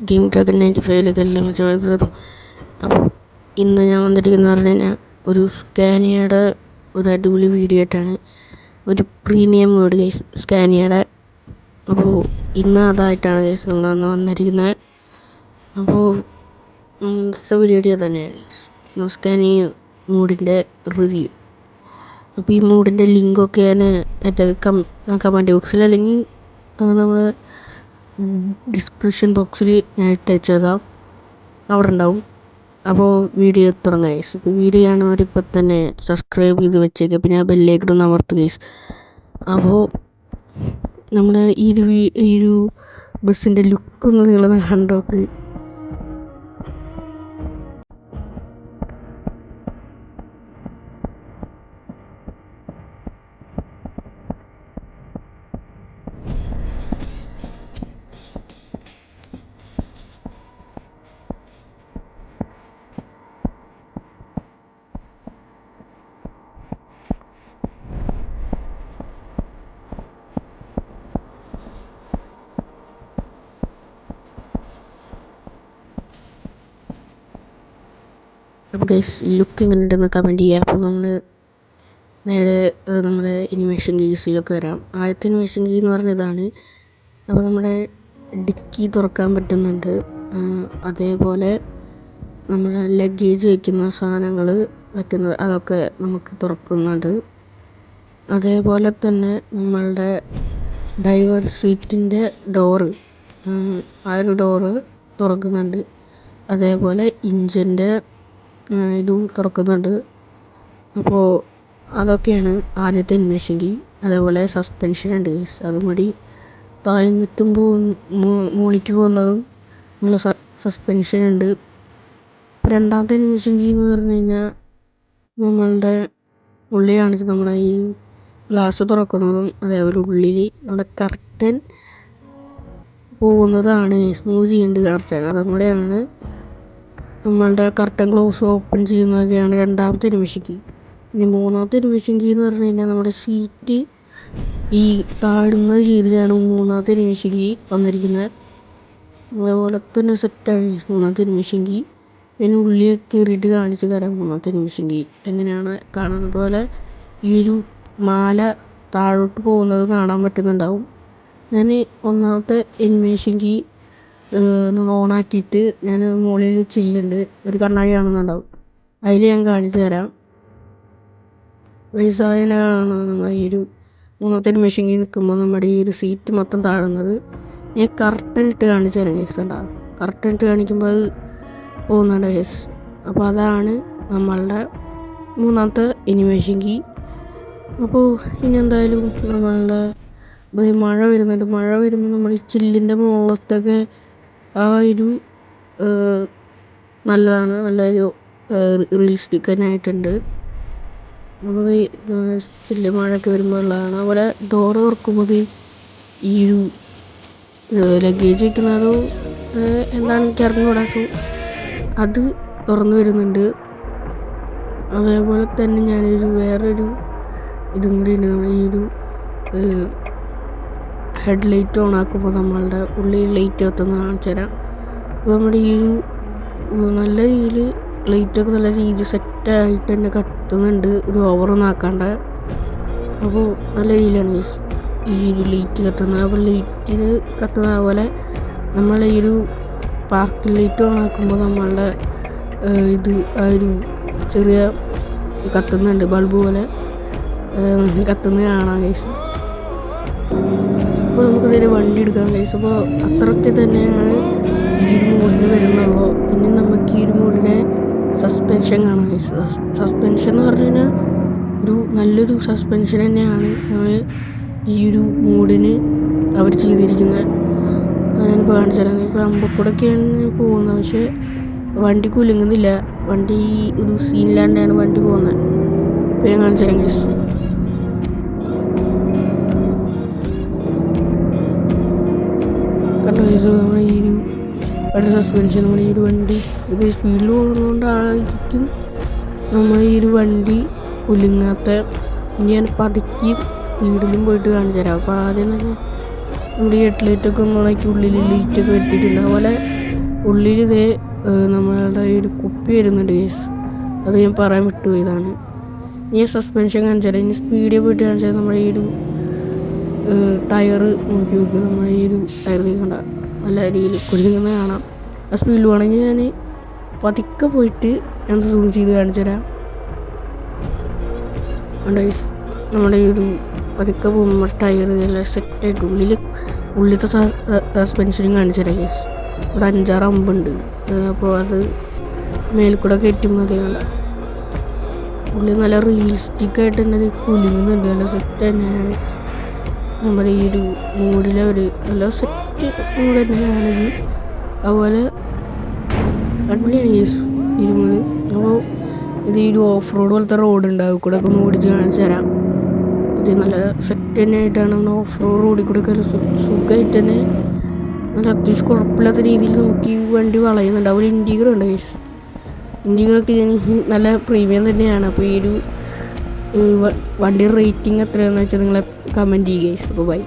Game tracker 95 ഇതെല്ലാം വെച്ച്. അപ്പോൾ ഇന്ന് ഞാൻ വന്നിരിക്കുന്നത് പറഞ്ഞു കഴിഞ്ഞാൽ ഒരു സ്കാനിയയുടെ ഒരു അടിപൊളി വീഡിയോ ആയിട്ടാണ്. ഒരു പ്രീമിയം മോഡ് ഗൈസ് സ്കാനിയയുടെ. അപ്പോൾ ഇന്ന് അതായിട്ടാണ് ഗൈസ് നമ്മളന്ന് വന്നിരിക്കുന്നത്. അപ്പോൾ വീഡിയോ തന്നെയാണ് സ്കാനിയ മോഡിൻ്റെ റിവ്യൂ. അപ്പോൾ ഈ മോഡിൻ്റെ ലിങ്കൊക്കെ ഞാൻ എൻ്റെ കമൻറ്റ് ബോക്സിൽ അല്ലെങ്കിൽ നമ്മുടെ ഡിസ്ക്രിപ്ഷൻ ബോക്സിൽ ഞാൻ ഇട്ടേച്ചേക്കാം, അവിടെ ഉണ്ടാവും. അപ്പോൾ വീഡിയോ തുടങ്ങാം ഗൈസ്. ഇപ്പോൾ വീഡിയോ കാണുന്നവരിപ്പോൾ തന്നെ സബ്സ്ക്രൈബ് ചെയ്ത് വെച്ചേക്കുക, പിന്നെ ആ ബെല്ലേക്കിടും അമർത്തുക ഗൈസ്. അപ്പോൾ നമ്മൾ ഈ ഒരു ബസ്സിൻ്റെ ലുക്ക് ഒന്ന് നിങ്ങൾ കണ്ടോക്ക്. അപ്പോൾ ഗൈസ് ലുക്ക് എങ്ങനെ ഉണ്ടെന്ന് കമൻറ്റ് ചെയ്യുക. അപ്പോൾ നമ്മൾ നേരെ നമ്മുടെ അനിമേഷൻ കീസിലൊക്കെ വരാം. ആദ്യത്തെ അനിമേഷൻ കീ എന്ന് പറഞ്ഞ ഇതാണ്. അപ്പോൾ നമ്മുടെ ഡിക്കി തുറക്കാൻ പറ്റുന്നുണ്ട്. അതേപോലെ നമ്മൾ ലഗേജ് വയ്ക്കുന്ന സാധനങ്ങൾ വയ്ക്കുന്നത് അതൊക്കെ നമുക്ക് തുറക്കുന്നുണ്ട്. അതേപോലെ തന്നെ നമ്മളുടെ ഡ്രൈവർ സീറ്റിൻ്റെ ഡോറ്, ആ ഒരു ഡോറ് തുറക്കുന്നുണ്ട്. അതേപോലെ ഇഞ്ചിൻ്റെ ഇതും തുറക്കുന്നുണ്ട്. അപ്പോൾ അതൊക്കെയാണ് ആദ്യത്തെ അനിമേഷൻ കീ. അതേപോലെ സസ്പെൻഷൻ ഉണ്ട് ഗൈസ്, അതും കൂടി താഴ്ന്നിട്ടും മുകളിലേക്ക് പോകുന്നതും ഉള്ള സസ്പെൻഷൻ ഉണ്ട്. രണ്ടാമത്തെ അനിമേഷൻ കീ എന്ന് പറഞ്ഞു കഴിഞ്ഞാൽ നമ്മളുടെ ഉള്ളിൽ കാണിച്ച് നമ്മുടെ ഈ ഗ്ലാസ് തുറക്കുന്നതും അതേപോലെ ഉള്ളിൽ നമ്മുടെ കർട്ടൻ പോകുന്നതാണ്. മൂവ് ചെയ്യേണ്ടത് കർട്ടൻ, അതും കൂടെയാണ് നമ്മളുടെ കർട്ടൻ ക്ലോസ് ഓപ്പൺ ചെയ്യുന്നതൊക്കെയാണ് രണ്ടാമത്തെ അനിമേഷൻ കീ. ഇനി മൂന്നാമത്തെ അനിമേഷൻ കീ എന്ന് പറഞ്ഞു കഴിഞ്ഞാൽ നമ്മുടെ സീറ്റ് ഈ താഴുന്ന രീതിയിലാണ് മൂന്നാമത്തെ അനിമേഷൻ കീ വന്നിരിക്കുന്നത്. അതേപോലെ തന്നെ സെറ്റാണ് മൂന്നാമത്തെ അനിമേഷൻ കീ. പിന്നെ ഉള്ളിൽ കയറിയിട്ട് കാണിച്ച് തരാം മൂന്നാമത്തെ അനിമേഷൻ കീ എങ്ങനെയാണ് കാണുന്നത് പോലെ. ഈ ഒരു മാല താഴോട്ട് പോകുന്നത് കാണാൻ പറ്റുന്നുണ്ടാവും. ഞാൻ ഒന്നാമത്തെ അനിമേഷൻ കീ ഓണാക്കിയിട്ട് ഞാൻ മുകളിൽ ചില്ലുണ്ട്, ഒരു കണ്ണാടി കാണുന്നുണ്ടാവും, അതിൽ ഞാൻ കാണിച്ചു തരാം. വയസ്സായതിനാണ് നമ്മൾ ഈ ഒരു മൂന്നാമത്തെ അനിമേഷൻ കീ നിൽക്കുമ്പോൾ നമ്മുടെ ഈ ഒരു സീറ്റ് മൊത്തം താഴുന്നത്. ഞാൻ കർട്ടൻ ഇട്ട് കാണിച്ചു തരാം ഗൈസ്. ഉണ്ടാവും കർട്ടൻ ഇട്ട് കാണിക്കുമ്പോൾ അത് പോകുന്നുണ്ട് ഗൈസ്. അപ്പോൾ അതാണ് നമ്മളുടെ മൂന്നാമത്തെ അനിമേഷൻ കീ. അപ്പോൾ ഇനി എന്തായാലും നമ്മളുടെ മഴ വരുന്നുണ്ട്. മഴ വരുമ്പോൾ നമ്മൾ ഈ ചില്ലിൻ്റെ മുകളിലത്തൊക്കെ ആ ഒരു നല്ലതാണ്, നല്ലൊരു റിയലിസ്റ്റിക് തന്നെ ആയിട്ടുണ്ട്. അപ്പോൾ ചില്ല് മഴയൊക്കെ വരുമ്പോൾ ഉള്ളതാണ്. അതുപോലെ ഡോറ് തുറക്കുമ്പോൾ ഈ ഒരു ലഗേജ് വയ്ക്കുന്നതോ എന്താണ് എനിക്ക് അറിഞ്ഞുകൂടാ, അത് തുറന്നു വരുന്നുണ്ട്. അതേപോലെ തന്നെ ഞാനൊരു വേറൊരു ഇതും കൂടി ഉണ്ട്. നമ്മൾ ഈ ഒരു ഹെഡ് ലൈറ്റ് ഓൺ ആക്കുമ്പോൾ നമ്മളുടെ ഉള്ളിൽ ലൈറ്റ് കത്തുന്ന കാണിച്ചു തരാം. അപ്പോൾ നമ്മുടെ ഈ ഒരു നല്ല രീതിയിൽ ലൈറ്റൊക്കെ നല്ല രീതിയിൽ സെറ്റായിട്ട് തന്നെ കത്തുന്നുണ്ട്, ഒരു ഓവറൊന്നും ആക്കാണ്ട്. അപ്പോൾ നല്ല രീതിയിലാണ് ഈ ഒരു ലൈറ്റ് കത്തുന്നത്. അപ്പോൾ ലൈറ്റിന് കത്തുന്ന അതുപോലെ നമ്മൾ ഈ ഒരു പാർക്കിംഗ് ലൈറ്റ് ഓൺ ആക്കുമ്പോൾ നമ്മളുടെ ഇത് ആ ഒരു ചെറിയ കത്തുന്നുണ്ട്, ബൾബ് പോലെ കത്തുന്നത് കാണാം ഗൈസ്. അപ്പോൾ നമുക്ക് നേരെ വണ്ടി എടുക്കാം ഗൈസ്. അപ്പോൾ അത്രയൊക്കെ തന്നെയാണ് ഈ ഒരു മോഡിന് വരുന്നുള്ളൂ. ഇനി നമുക്ക് ഈ ഒരു മോഡിനെ സസ്പെൻഷൻ കാണാം ഗൈസ്. സസ്പെൻഷൻ എന്ന് പറഞ്ഞു കഴിഞ്ഞാൽ ഒരു നല്ലൊരു സസ്പെൻഷൻ തന്നെയാണ് നമ്മൾ ഈ ഒരു മോഡിന് അവർ ചെയ്തിരിക്കുന്നത്. ഞാനിപ്പോൾ കാണിച്ചു തരാം. ഇപ്പോൾ അമ്പക്കൂടൊക്കെയാണ് പോകുന്നത്, പക്ഷേ വണ്ടി കുലുങ്ങുന്നില്ല. വണ്ടി ഒരു സീനിലാണ്ടാണ് വണ്ടി പോകുന്നത്. ഇപ്പോൾ ഞാൻ കാണിച്ചു തരാം ഗൈസ്. കണ്ടോ ഗൈസ്, നമ്മൾ ഈ ഒരു വണ്ടി സസ്പെൻഷൻ, നമ്മുടെ ഈ ഒരു വണ്ടി ഇപ്പോൾ സ്പീഡിൽ പോകുന്നതുകൊണ്ടായിരിക്കും നമ്മൾ ഈ ഒരു വണ്ടി കുലുങ്ങാത്ത. ഞാൻ പതുക്കി സ്പീഡിലും പോയിട്ട് കാണിച്ചു തരാം. അപ്പോൾ ആദ്യം തന്നെ നമ്മുടെ ഈ ഹെഡ് ലൈറ്റൊക്കെ ഓണാക്കി ഉള്ളിൽ ലൈറ്റൊക്കെ വരുത്തിയിട്ടുണ്ട്. അതുപോലെ ഉള്ളിൽ ഇതേ നമ്മളുടെ ഈ ഒരു കുപ്പി വരുന്നുണ്ട് ഗൈസ്. അത് ഞാൻ പറയാൻ വിട്ടുപോയതാണ്. ഈ സസ്പെൻഷൻ കാണിച്ചാൽ ഇനി സ്പീഡിൽ പോയിട്ട് കാണിച്ചാൽ നമ്മുടെ ഈ ഒരു ടയർ നോക്കി നോക്കുക. നമ്മുടെ ഈ ഒരു ടയർ കണ്ട നല്ല രീതിയിൽ കൊല്ലിങ്ങനെ കാണാം. ആ സ്പീഡിൽ വേണമെങ്കിൽ ഞാൻ പതുക്കെ പോയിട്ട് ഞാൻ സൂം ചെയ്ത് കാണിച്ചു തരാം. നമ്മുടെ ഈ ഒരു പതുക്കെ പോകുമ്പോൾ ടയർ നല്ല സെറ്റായിട്ട് ഉള്ളിലത്തെ സസ്പെൻഷനും കാണിച്ചു തരാം ഗൈസ്. ഇവിടെ 5-6 അമ്പുണ്ട്. അപ്പോൾ അത് മേലിൽ കൂടെ കയറ്റുമ്പോൾ അതേ കണ്ട ഉള്ളിൽ നല്ല റിയലിസ്റ്റിക്കായിട്ട് തന്നെ അത് കുലുങ്ങുന്നുണ്ട്. നല്ല സെറ്റ് തന്നെയാണ്. നമ്മുടെ ഈ ഒരു മൂഡിലെ ഒരു നല്ല സെറ്റ് മൂഡ് തന്നെയാണിത്. അതുപോലെ അടിപൊളിയാണ് ഗൈസ് ഈ ഒരു മൂഡ്. അപ്പോൾ ഇത് ഈ ഒരു ഓഫ് റോഡ് പോലത്തെ റോഡ് ഉണ്ടാവും കൂടെ ഒക്കെ ഒന്ന് ഓടിച്ച് കാണിച്ചു തരാം. ഇത് നല്ല സെറ്റ് തന്നെ ആയിട്ടാണ് നമ്മൾ ഓഫ് റോഡ് റോഡിൽ കൂടെ ഒക്കെ സുഖമായിട്ട് തന്നെ നല്ല അത്യാവശ്യം കുഴപ്പമില്ലാത്ത രീതിയിൽ നമുക്ക് ഈ വണ്ടി വളയുന്നുണ്ട്. അതുപോലെ ഇൻഡിഗർ ഉണ്ട് ഗൈസ്. ഇൻഡിഗറൊക്കെ ഞാൻ നല്ല പ്രീമിയം തന്നെയാണ്. അപ്പോൾ ഈ ഒരു വണ്ടിയുടെ റേറ്റിംഗ് എത്രയാണെന്ന് വെച്ചാൽ നിങ്ങളെ കമൻറ്റ് ചെയ്യുക ഗൈസ്. അപ്പോൾ ബൈ.